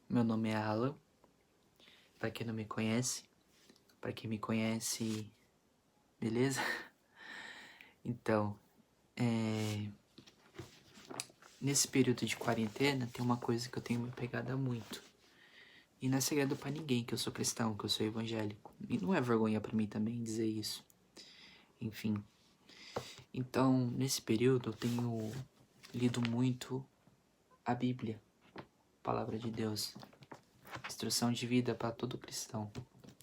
Meu nome é Alan, para quem não me conhece. Para quem me conhece, beleza? Então, nesse período de quarentena, tem uma coisa que eu tenho me pegado muito. E não é segredo pra ninguém que eu sou cristão, que eu sou evangélico. E não é vergonha pra mim também dizer isso. Enfim. Então, nesse período, eu tenho lido muito a Bíblia, a Palavra de Deus. Instrução de vida para todo cristão.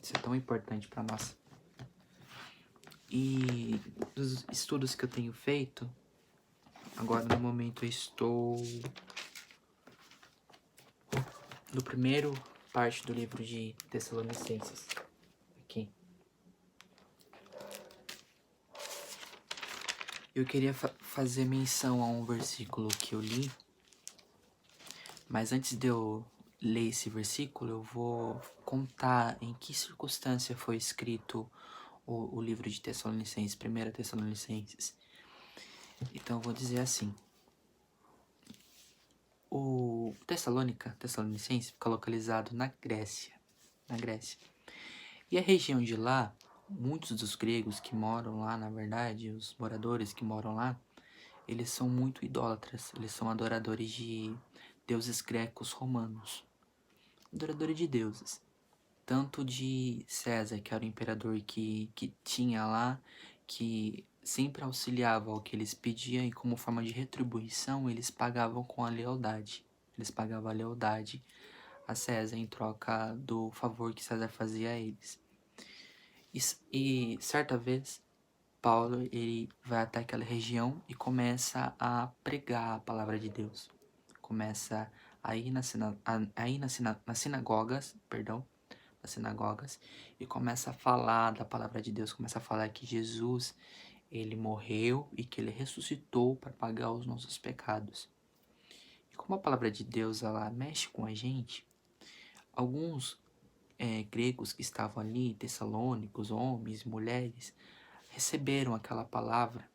Isso é tão importante para nós. E dos estudos que eu tenho feito, agora no momento eu estou no primeiro parte do livro de Tessalonicenses. Aqui. Eu queria fazer menção a um versículo que eu li, mas antes de eu ler esse versículo, eu vou contar em que circunstância foi escrito o livro de Tessalonicenses, 1 Tessalonicenses. Então eu vou dizer assim. O Tessalonicense fica localizado na Grécia. E a região de lá, muitos dos gregos que moram lá, na verdade, os moradores que moram lá, eles são muito idólatras, eles são adoradores de deuses grecos romanos. Adoradores de deuses. Tanto de César, que era o imperador que tinha lá, que sempre auxiliava ao que eles pediam e como forma de retribuição eles pagavam com a lealdade. Eles pagavam a lealdade a César em troca do favor que César fazia a eles. E certa vez, Paulo ele vai até aquela região e começa a pregar a palavra de Deus. Começa a ir nas sinagogas, nas sinagogas, e começa a falar da palavra de Deus, começa a falar que Jesus, ele morreu e que ele ressuscitou para pagar os nossos pecados. E como a palavra de Deus, ela mexe com a gente, alguns gregos que estavam ali, tessalônicos, homens, mulheres, receberam aquela palavra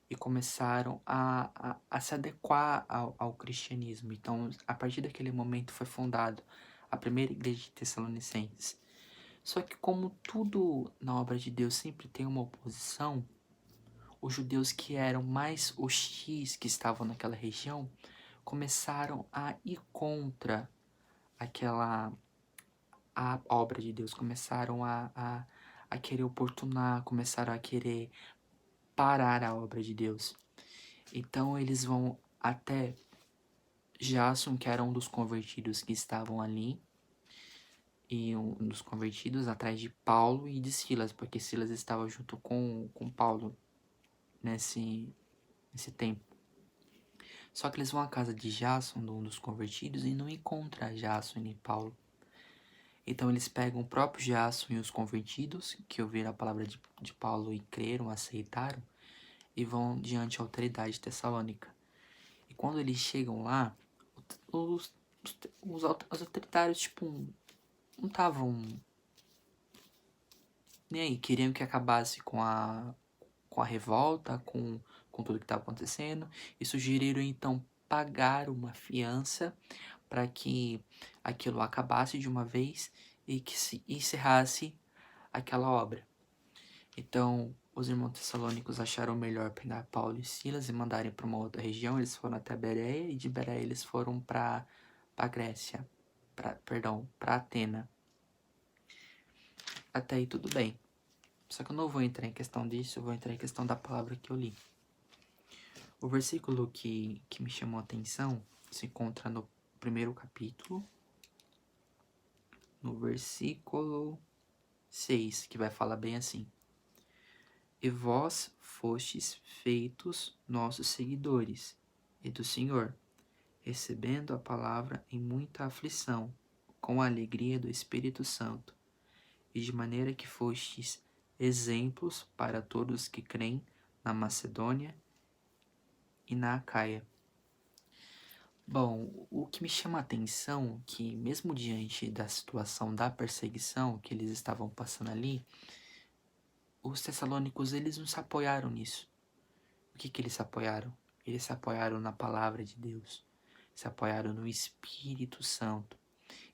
e começaram a se adequar ao cristianismo. Então, a partir daquele momento foi fundado a primeira igreja de Tessalonicenses. Só que como tudo na obra de Deus sempre tem uma oposição, os judeus que eram mais hostis que estavam naquela região começaram a ir contra a obra de Deus, começaram a querer oportunar, começaram a querer parar a obra de Deus. Então eles vão até Jason, que era um dos convertidos que estavam ali, e um dos convertidos atrás de Paulo e de Silas, porque Silas estava junto com Paulo nesse tempo. Só que eles vão à casa de Jason, um dos convertidos, e não encontram Jason nem Paulo. Então eles pegam o próprio Jason e os convertidos, que ouviram a palavra de Paulo e creram, aceitaram, e vão diante à autoridade tessalônica. E quando eles chegam lá, os autoritários, tipo, não estavam nem aí, queriam que acabasse com a revolta, com tudo que estava acontecendo, e sugeriram então pagar uma fiança para que aquilo acabasse de uma vez e que se encerrasse aquela obra. Então, os irmãos tessalônicos acharam melhor pegar Paulo e Silas e mandarem para uma outra região. Eles foram até Bereia e de Bereia eles foram para Grécia, para Atena. Até aí tudo bem. Só que eu não vou entrar em questão disso, eu vou entrar em questão da palavra que eu li. O versículo que me chamou a atenção se encontra no primeiro capítulo, no versículo 6, que vai falar bem assim: E vós fostes feitos nossos seguidores e do Senhor, recebendo a palavra em muita aflição, com a alegria do Espírito Santo, e de maneira que fostes exemplos para todos que creem na Macedônia e na Acaia. Bom, o que me chama a atenção é que mesmo diante da situação da perseguição que eles estavam passando ali, os tessalônicos eles não se apoiaram nisso. O que eles se apoiaram? Eles se apoiaram na palavra de Deus, se apoiaram no Espírito Santo.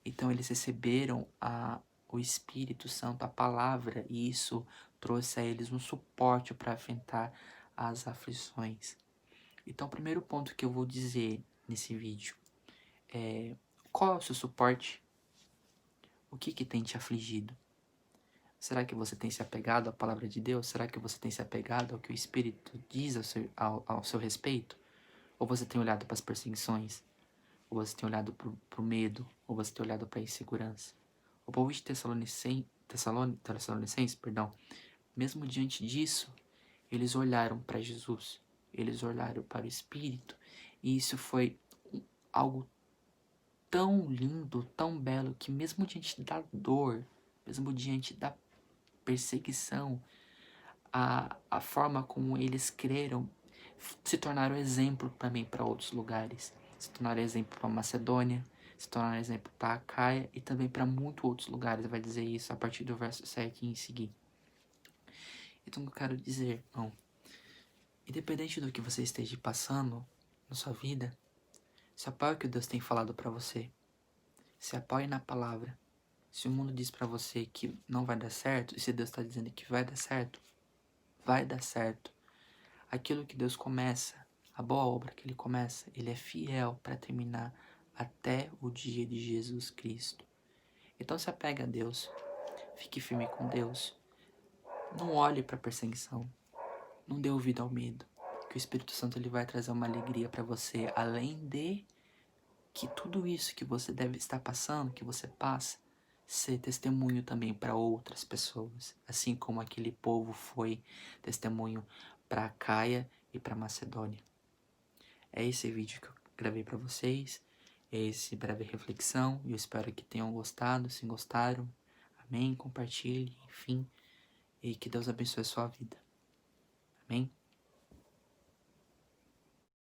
Então eles receberam o Espírito Santo, a palavra, e isso trouxe a eles um suporte para enfrentar as aflições. Então o primeiro ponto que eu vou dizer nesse vídeo é: qual é o seu suporte? O que tem te afligido? Será que você tem se apegado à palavra de Deus? Será que você tem se apegado ao que o Espírito diz ao seu respeito? Ou você tem olhado para as perseguições? Ou você tem olhado para o medo? Ou você tem olhado para a insegurança? O povo de Tessalonicenses, mesmo diante disso, eles olharam para Jesus. Eles olharam para o Espírito. E isso foi algo tão lindo, tão belo, que mesmo diante da dor, mesmo diante da perseguição, a forma como eles creram se tornaram exemplo também para outros lugares. Se tornaram exemplo para Macedônia, se tornaram exemplo para Acaia e também para muitos outros lugares. Vai dizer isso a partir do verso 7 em seguir. Então eu quero dizer, irmão, independente do que você esteja passando na sua vida, se apoie o que Deus tem falado para você. Se apoie na palavra. Se o mundo diz para você que não vai dar certo, e se Deus está dizendo que vai dar certo, vai dar certo. Aquilo que Deus começa, a boa obra que Ele começa, Ele é fiel para terminar até o dia de Jesus Cristo. Então se apegue a Deus, fique firme com Deus. Não olhe para a perseguição, não dê ouvido ao medo, que o Espírito Santo ele vai trazer uma alegria para você, além de que tudo isso que você deve estar passando, que você passa, ser testemunho também para outras pessoas, assim como aquele povo foi testemunho para Caia e para Macedônia. É esse vídeo que eu gravei para vocês, é esse breve reflexão, e eu espero que tenham gostado. Se gostaram, amém, compartilhe, enfim, e que Deus abençoe a sua vida, amém.